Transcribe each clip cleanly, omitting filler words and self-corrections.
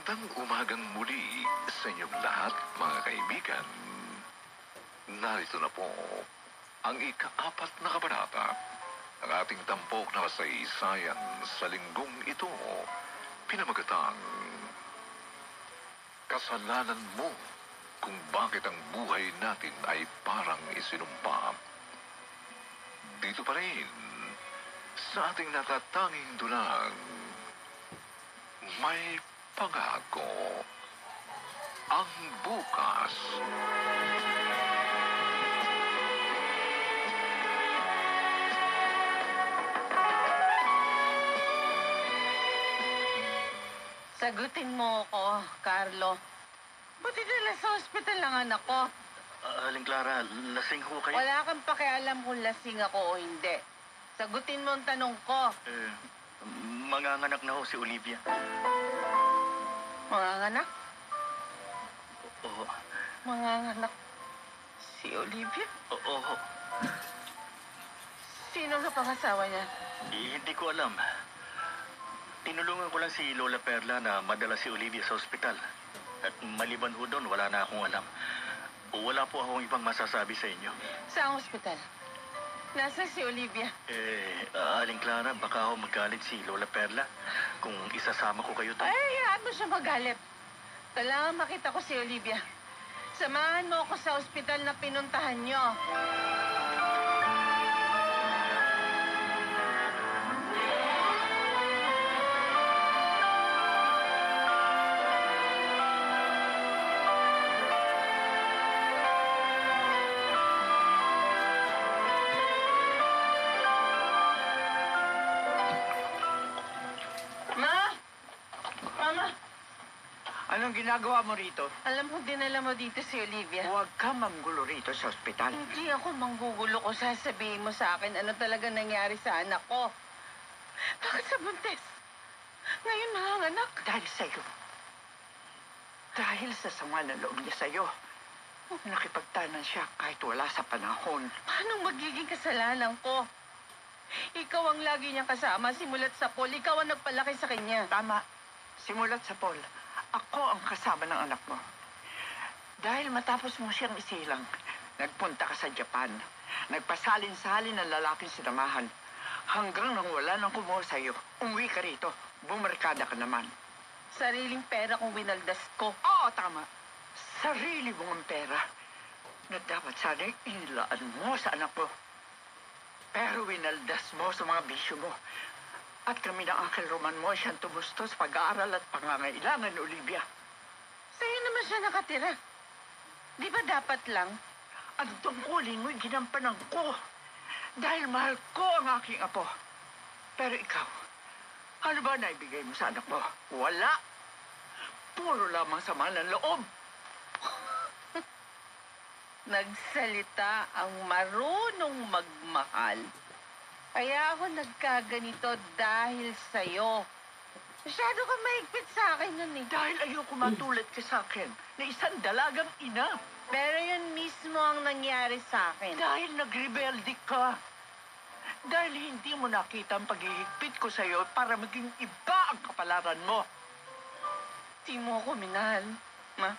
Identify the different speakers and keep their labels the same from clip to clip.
Speaker 1: Magandang umagang muli sa inyong lahat, mga kaibigan. Narito na po ang ika-4 na kabanata ng ating tampok na kasaysayan sa linggong ito, pinamagatang Kasalanan Mo Kung Bakit ang Buhay Natin ay Parang Isinumpa. Dito pa rin sa ating natatanging dulang, may pangako ang bukas.
Speaker 2: Sagutin mo ako, Carlo. Buti nila sa ospital ang anak ko.
Speaker 3: Aling Clara, lasing ho kayo?
Speaker 2: Wala kang pakialam kung lasing ako o hindi. Sagutin mo ang tanong ko.
Speaker 3: Manganganak na ho si Olivia.
Speaker 2: Manganganak?
Speaker 3: Oo.
Speaker 2: Manganganak si Olivia?
Speaker 3: Oo.
Speaker 2: Sino ka pangasawa niya?
Speaker 3: Hindi ko alam. Tinulungan ko lang si Lola Perla na madala si Olivia sa ospital. At maliban ho doon, wala na akong alam. Wala po akong ibang masasabi sa inyo.
Speaker 2: Saan ospital? Nasa si Olivia?
Speaker 3: Aling Clara, baka ho magalit si Lola Perla kung isasama ko kayo
Speaker 2: Ay, hayaan mo siya magalit. Kailangan makita ko si Olivia. Samahan mo ako sa ospital na pinuntahan niyo.
Speaker 4: Anong ginagawa mo rito?
Speaker 2: Alam mo, dinala mo dito si Olivia.
Speaker 4: Huwag ka manggulo rito sa ospital.
Speaker 2: Hindi ako manggugulo kung sasabihin mo sa akin ano talaga nangyari sa anak ko. Bakit sa buntis? Ngayon nanganganak.
Speaker 4: Dahil sa'yo. Dahil sa sama ng loob niya sa'yo. Nakipagtanan siya kahit wala sa panahon.
Speaker 2: Paano magiging kasalanan ko? Ikaw ang lagi niyang kasama simulat sa Paul. Ikaw ang nagpalaki sa kanya.
Speaker 4: Tama. Simulat sa Paul. Ako ang kasama ng anak mo. Dahil matapos mo siyang isilang, nagpunta ka sa Japan. Nagpasalin-salin ng lalaking sinamahan. Hanggang nang wala nang kumuha sa'yo, umuwi ka rito. Bumarkada ka naman.
Speaker 2: Sariling pera kung winaldas ko.
Speaker 4: Oo, tama. Sarili mong pera na dapat sana'y inilaan mo sa anak mo. Pero winaldas mo sa mga bisyo mo. At kami ng Uncle Roman mo siyang tumusto sa pag-aaral at pangangailangan ni Olivia.
Speaker 2: Sa'yo naman siya nakatira. Di ba dapat lang?
Speaker 4: Ang tungkulin mo'y ginampanan ko. Dahil mahal ko ang aking apo. Pero ikaw, ano ba naibigay mo sa anak mo? Wala. Puro lamang sama ng loob.
Speaker 2: Nagsalita ang marunong magmahal. Kaya ako nagkaganito dahil sa'yo. Masyado ka mahigpit sa akin nun eh.
Speaker 4: Dahil ayoko matulad ka sa akin na isang dalagang ina.
Speaker 2: Pero yun mismo ang nangyari sa akin.
Speaker 4: Dahil nagrebelde ka. Dahil hindi mo nakita ang paghihigpit ko sa'yo para maging iba ang kapalaran mo.
Speaker 2: Di mo ako minahal, ma.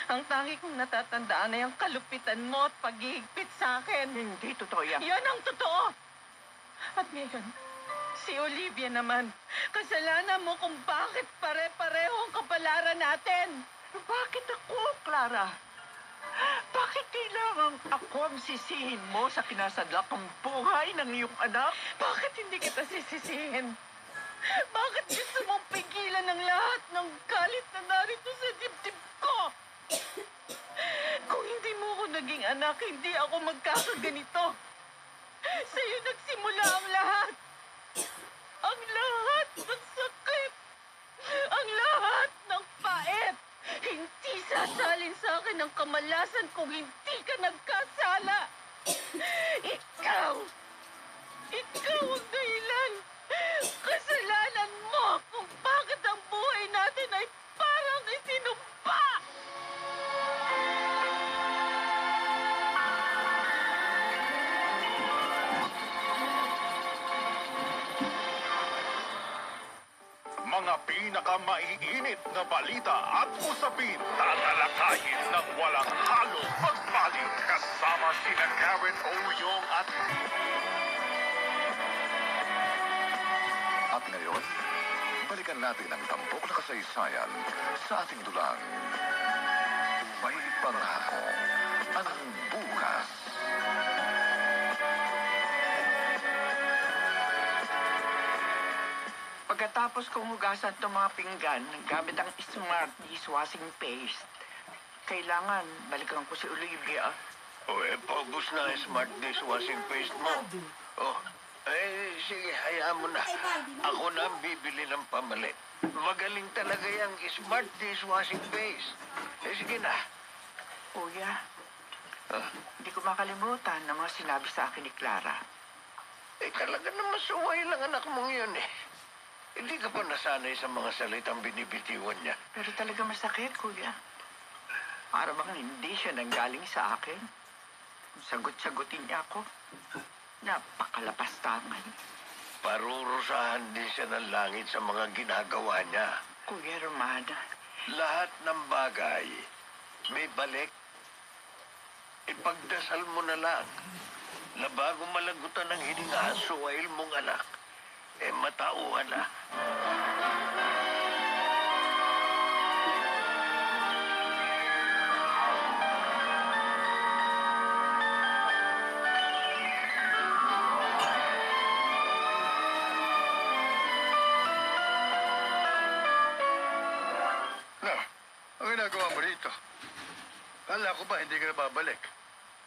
Speaker 2: Ang tangi kong natatandaan ay ang kalupitan mo at paghihigpit sa akin.
Speaker 4: Hindi totoo yan.
Speaker 2: Yan ang totoo. At ngayon, si Olivia naman, kasalanan mo kung bakit pare-pareho ang kapalaran natin.
Speaker 4: Bakit ako, Clara? Bakit kailangan ako ang sisihin mo sa kinasadlakang buhay ng iyong anak?
Speaker 2: Bakit hindi kita sisisihin? Bakit gusto mong pigilan ang lahat ng galit na narito sa dibdib ko? Kung hindi mo ko naging anak, hindi ako magkakaganito. Sa'yo nagsimula ang lahat. Ang lahat ng sakit. Ang lahat ng pait. Hindi sasalin sa akin ang kamalasan kung hindi ka nagkasala. Ikaw! Ikaw ang dahilan. Kasalanan mo kung bakit ang buhay natin ay parang isinumpa.
Speaker 1: Mga
Speaker 5: pinakamaiinit na balita at usapin. Tatalakayin ng walang halong pagbalik. Kasama sina Karen Oyong at
Speaker 1: At ngayon, balikan natin ang tampok na kasaysayan sa ating dulang. May pangako ang bukas.
Speaker 4: Pagkatapos kong hugasan itong mga pinggan gamit ang smart dishwashing paste, kailangan balikan ko si Olivia.
Speaker 5: paubos na ang smart dishwashing paste mo. Sige, hayaan mo na. Ako na ang bibili ng pamalit. Magaling talaga yung smart dishwashing paste. Sige na.
Speaker 4: Kuya, hindi ko makalimutan ng mga sinabi sa akin ni Clara.
Speaker 5: Talaga naman suway lang anak mong yun eh. Hindi ka pa nasanay sa mga salitang binibitiwan niya.
Speaker 4: Pero talaga masakit, kuya. Para bang hindi siya nanggaling sa akin. Sagot-sagutin niya ako. Napakalapastangan.
Speaker 5: Parurusahan din siya ng langit sa mga ginagawa niya.
Speaker 4: Kuya Roman,
Speaker 5: Lahat ng bagay may balik. Ipagdasal mo na lang na bago malagutan ng hininga ang suwail mong anak, matauhan na.
Speaker 6: Ang ginagawa mo rito? Kala ko ba hindi ka na babalik?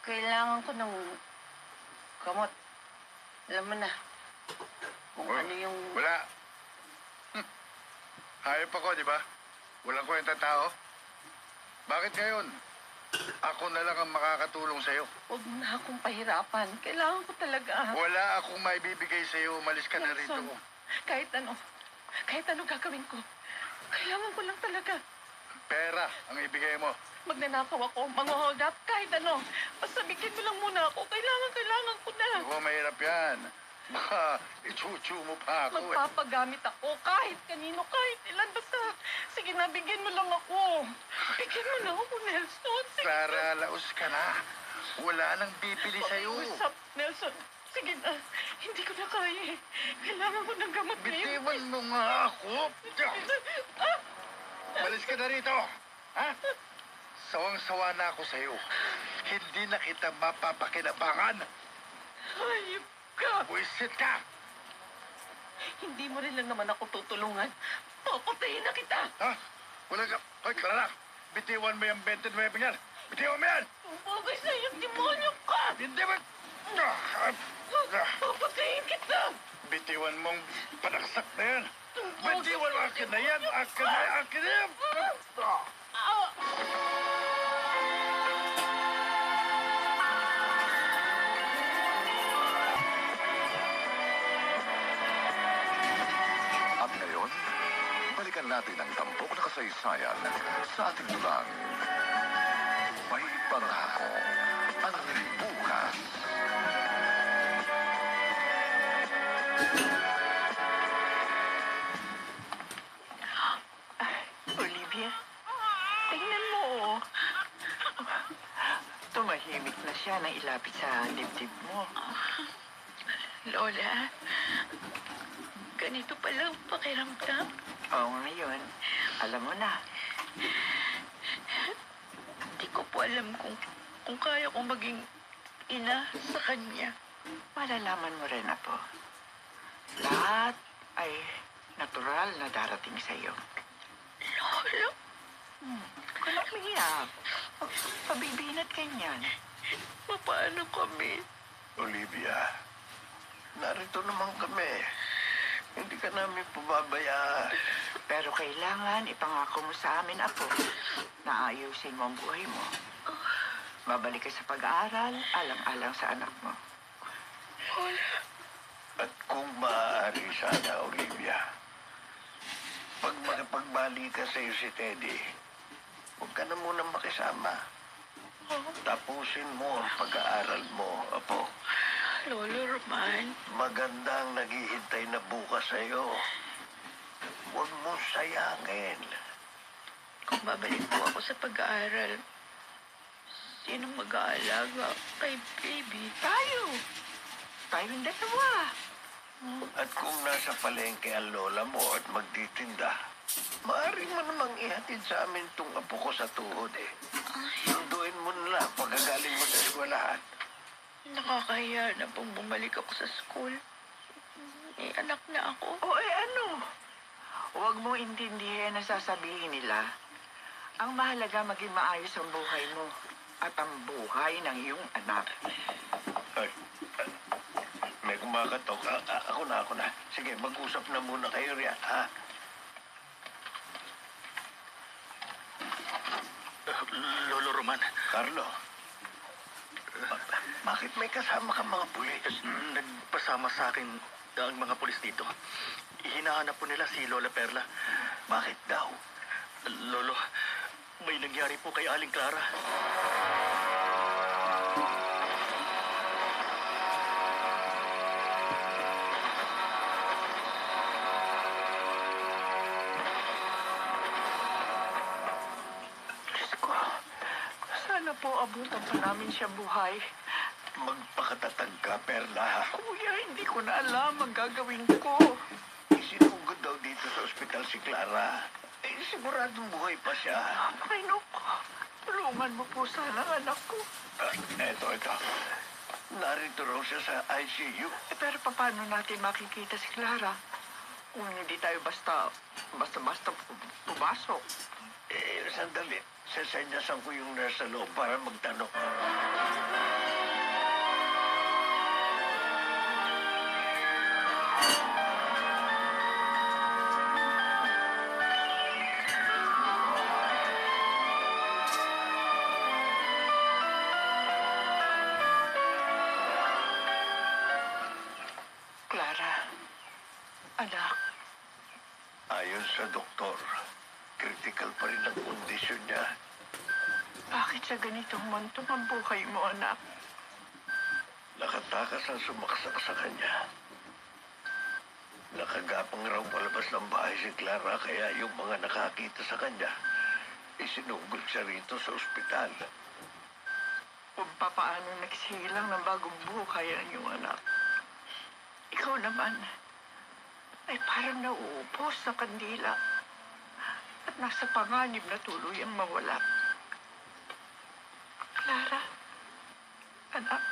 Speaker 2: Kailangan ko ng gamot. Alam mo na, kung ano yung...
Speaker 6: Wala. Hayop ako, di ba? Walang kwenta tao. Bakit ngayon? Ako na lang ang makakatulong sa'yo.
Speaker 2: Huwag mo na akong pahirapan. Kailangan ko talaga.
Speaker 6: Wala akong maibibigay sa'yo. Umalis ka na rito.
Speaker 2: Nelson, kahit ano gagawin ko. Kailangan ko lang talaga.
Speaker 6: Pera ang ibigay mo.
Speaker 2: Magnanakaw ako, hold up, kahit ano. Basta bigyan mo lang muna ako. Kailangan ko na.
Speaker 6: Ako, mahirap yan. Baka ichuchu mo pa ako.
Speaker 2: Magpapagamit ako kahit kanino, kahit ilan. Basta, sige na, bigyan mo lang ako. Bigyan mo lang ako, Nelson. Sige.
Speaker 6: Clara, laos ka na. Wala nang bibili sa'yo.
Speaker 2: Usap, Nelson. Sige na, hindi ko na kaya eh. Kailangan ko ng gamot ngayon.
Speaker 6: Bitiwan mo nga ako. Malis ka na rito. Ha? Sawang-sawa na ako sa'yo. Hindi na kita mapapakinabangan.
Speaker 2: Hayop ka.
Speaker 6: Buisit ka.
Speaker 2: Hindi mo rin lang naman ako tutulungan. Papatayin na kita.
Speaker 6: Ha? Wala ka. Hoy, Clara. Bitiwan mo yung 29 yan. Bitiwan mo yan.
Speaker 2: Tumugay sa iyong demonyo ka.
Speaker 6: Hindi ba?
Speaker 2: Papatayin kita.
Speaker 6: Bitiwan mong panaksak na yan. Bitiwan mo akin na yan. Akin na yan.
Speaker 1: At ngayon, balikan natin ang tampok na kasaysayan sa ating dulang. May pangako ang bukas.
Speaker 4: Olivia, tingnan mo. Tumahimik na siya na ilapit sa dibdib mo.
Speaker 2: Lola, ganito pala ang pakiramdam.
Speaker 4: Oo, ngayon, alam mo na.
Speaker 2: Hindi ko po alam kung kaya kong maging ina sa kanya.
Speaker 4: Malalaman mo rin, Apo. Lahat ay natural na darating sa'yo.
Speaker 2: Lola,
Speaker 4: Kung umiyak, pabibinat ka niyan.
Speaker 2: paano kami?
Speaker 5: Olivia, narito naman kami. Hindi ka namin pababayaan.
Speaker 4: Pero kailangan ipangako mo sa amin, Apo, na ayusin mo ang buhay mo. Babalik ka sa pag-aaral, alang-alang sa anak mo.
Speaker 5: At kung maaari sana, Olivia, pag makipagbalita sa'yo si Teddy, huwag ka na munang makisama. Tapusin mo ang pag-aaral mo, Apo.
Speaker 2: Lolo Roman,
Speaker 5: Magandang naghihintay na bukas sa'yo. Huwag mong sayangin.
Speaker 2: Kung babalik po ako sa pag-aaral, sino mag-aalaga kay baby?
Speaker 4: Tayo! Tayong dalawa.
Speaker 5: At kung nasa palengke ang lola mo at magtitinda, maaari mo namang ihatid sa amin tong apo ko sa tuhod eh. Sunduin mo na lang pagkagaling mo sa eskwelahan.
Speaker 2: Nakakahiya na pong bumalik ako sa school. May anak na ako.
Speaker 4: O ano? Huwag mong intindihin ang sasabihin nila. Ang mahalaga maging maayos ang buhay mo at ang buhay ng iyong anak.
Speaker 5: Ay, may kumakatok. Ako na. Sige, mag-usap na muna kayo riyan, ha?
Speaker 3: Lolo Roman,
Speaker 5: Carlo, bakit may kasama ka mga pulis?
Speaker 3: nagpasama sa akin ang mga pulis dito. Hinahanap po nila si Lola Perla.
Speaker 5: Bakit daw?
Speaker 3: Lolo, may nangyari po kay Aling Clara.
Speaker 4: Diyos ko, sana po abutan pa namin siya buhay.
Speaker 5: Magpakatatag ka, Perla.
Speaker 4: Kuya, hindi ko na alam ang gagawin ko.
Speaker 5: Isinugod daw dito sa ospital si Clara. Siguradong buhay pa siya.
Speaker 4: Ay, naku. Tulungan mo po sana ang anak ko.
Speaker 5: Eto. Narito raw siya sa ICU.
Speaker 4: Pero paano natin makikita si Clara kung hindi tayo basta pumasok?
Speaker 5: Sandali. Sasenyasan ko yung nurse sa loob para magtanong.
Speaker 4: Clara, anak,
Speaker 5: Ayon sa doktor, critical pa rin ang kondisyon niya.
Speaker 4: bakit sa ganitong mantong ang buhay mo, anak?
Speaker 5: Nakatakas ang sumaksak sa kanya. Nakagapang raw palabas ng bahay si Clara kaya yung mga nakakita sa kanya, isinugod siya rito sa ospital.
Speaker 4: Kung papaano nagsilang ng bagong buhay ang iyong anak. Ikaw naman, ay parang nauupos sa kandila at nasa panganib na tuluyang mawala. Clara, anak,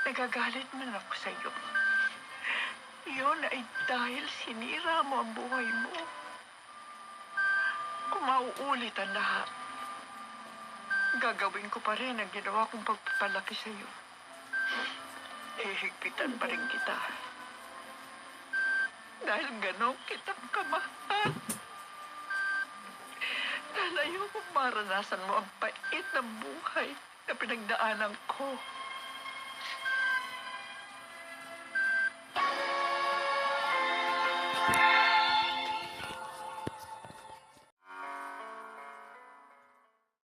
Speaker 4: nagagalit man ako sa iyo. Iyon ay dahil sinira mo ang buhay mo. Kung mauulit ang lahat, gagawin ko pa rin ang ginawa kong pagpapalaki sa iyo. Hihigpitan pa rin kita. Dahil ganon kitang kamahal. Dahil ayokong maranasan mo ang pait ng buhay na pinagdaanan ko.